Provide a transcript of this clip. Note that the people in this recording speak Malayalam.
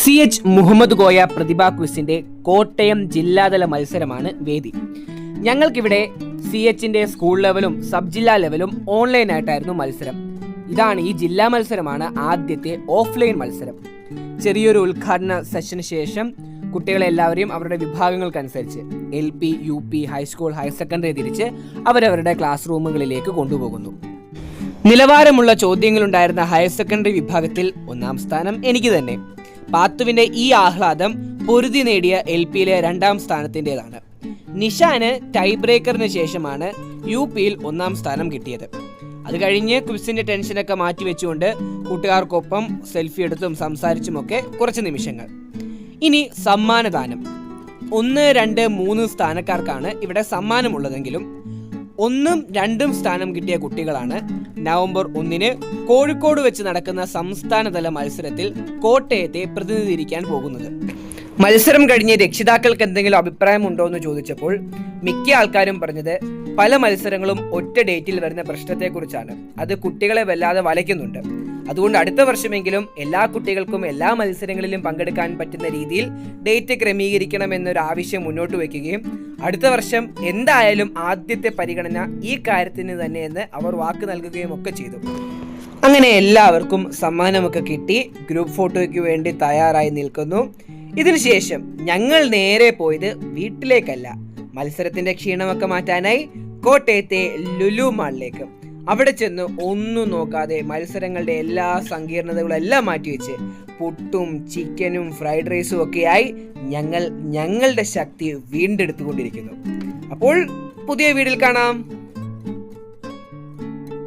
CH മുഹമ്മദ് കോയ പ്രതിഭാ ക്വിസിന്റെ കോട്ടയം ജില്ലാതല മത്സരമാണ് വേദി. ഞങ്ങൾക്കിവിടെ CHന്റെ സ്കൂൾ ലെവലും സബ് ജില്ലാ ലെവലും ഓൺലൈനായിട്ടായിരുന്നു മത്സരം. ഇതാണ് ഈ ജില്ലാ മത്സരമാണ് ആദ്യത്തെ ഓഫ്ലൈൻ മത്സരം. ചെറിയൊരു ഉദ്ഘാടന സെഷന് ശേഷം കുട്ടികളെല്ലാവരെയും അവരുടെ വിഭാഗങ്ങൾക്കനുസരിച്ച് LP, UP, high school, higher secondary തിരിച്ച് അവരവരുടെ ക്ലാസ് റൂമുകളിലേക്ക് കൊണ്ടുപോകുന്നു. നിലവാരമുള്ള ചോദ്യങ്ങളുണ്ടായിരുന്ന ഹയർ സെക്കൻഡറി വിഭാഗത്തിൽ 1ാം സ്ഥാനം എനിക്ക് തന്നെ. പാത്തുവിന്റെ ഈ ആഹ്ലാദം പൊരുതി നേടിയ LPയിലെ 2ാം സ്ഥാനത്തിൻ്റെതാണ്. നിഷാന് ടൈ ബ്രേക്കറിന് ശേഷമാണ് UPയിൽ 1ാം സ്ഥാനം കിട്ടിയത്. അത് കഴിഞ്ഞ് ക്വിസിന്റെ ടെൻഷനൊക്കെ മാറ്റിവെച്ചുകൊണ്ട് കൂട്ടുകാർക്കൊപ്പം സെൽഫി എടുത്തും സംസാരിച്ചുമൊക്കെ കുറച്ച് നിമിഷങ്ങൾ. ഇനി സമ്മാനദാനം. 1, 2, 3 സ്ഥാനക്കാർക്കാണ് ഇവിടെ സമ്മാനമുള്ളതെങ്കിലും 1ഉം 2ഉം സ്ഥാനം കിട്ടിയ കുട്ടികളാണ് നവംബർ 1-ന് കോഴിക്കോട് വെച്ച് നടക്കുന്ന സംസ്ഥാനതല മത്സരത്തിൽ കോട്ടയത്തെ പ്രതിനിധീകരിക്കാൻ പോകുന്നത്. മത്സരം കഴിഞ്ഞ് രക്ഷിതാക്കൾക്ക് എന്തെങ്കിലും അഭിപ്രായം ഉണ്ടോ എന്ന് ചോദിച്ചപ്പോൾ മിക്ക ആൾക്കാരും പറഞ്ഞത് പല മത്സരങ്ങളും ഒറ്റ ഡേറ്റിൽ വരുന്ന പ്രശ്നത്തെക്കുറിച്ചാണ്. അത് കുട്ടികളെ വല്ലാതെ വലയ്ക്കുന്നുണ്ട്. അതുകൊണ്ട് അടുത്ത വർഷമെങ്കിലും എല്ലാ കുട്ടികൾക്കും എല്ലാ മത്സരങ്ങളിലും പങ്കെടുക്കാൻ പറ്റുന്ന രീതിയിൽ ഡേറ്റ് ക്രമീകരിക്കണമെന്നൊരു ആവശ്യം മുന്നോട്ട് വയ്ക്കുകയും അടുത്ത വർഷം എന്തായാലും ആദ്യത്തെ പരിഗണന ഈ കാര്യത്തിന് തന്നെയെന്ന് അവർ വാക്ക് നൽകുകയും ഒക്കെ ചെയ്തു. അങ്ങനെ എല്ലാവർക്കും സമ്മാനമൊക്കെ കിട്ടി ഗ്രൂപ്പ് ഫോട്ടോയ്ക്ക് വേണ്ടി തയ്യാറായി നിൽക്കുന്നു. ഇതിനുശേഷം ഞങ്ങൾ നേരെ പോയത് വീട്ടിലേക്കല്ല, മത്സരത്തിന്റെ ക്ഷീണമൊക്കെ മാറ്റാനായി കോട്ടയത്തെ ലുലു മാളിലേക്ക്. അവിടെ ചെന്ന് ഒന്നും നോക്കാതെ മത്സരങ്ങളുടെ എല്ലാ സങ്കീർണതകളും എല്ലാം മാറ്റിവെച്ച് പുട്ടും ചിക്കനും ഫ്രൈഡ് റൈസും ഒക്കെയായി ഞങ്ങളുടെ ശക്തി വീണ്ടെടുത്തുകൊണ്ടിരിക്കുന്നു. അപ്പോൾ പുതിയ വീഡിയോയിൽ കാണാം.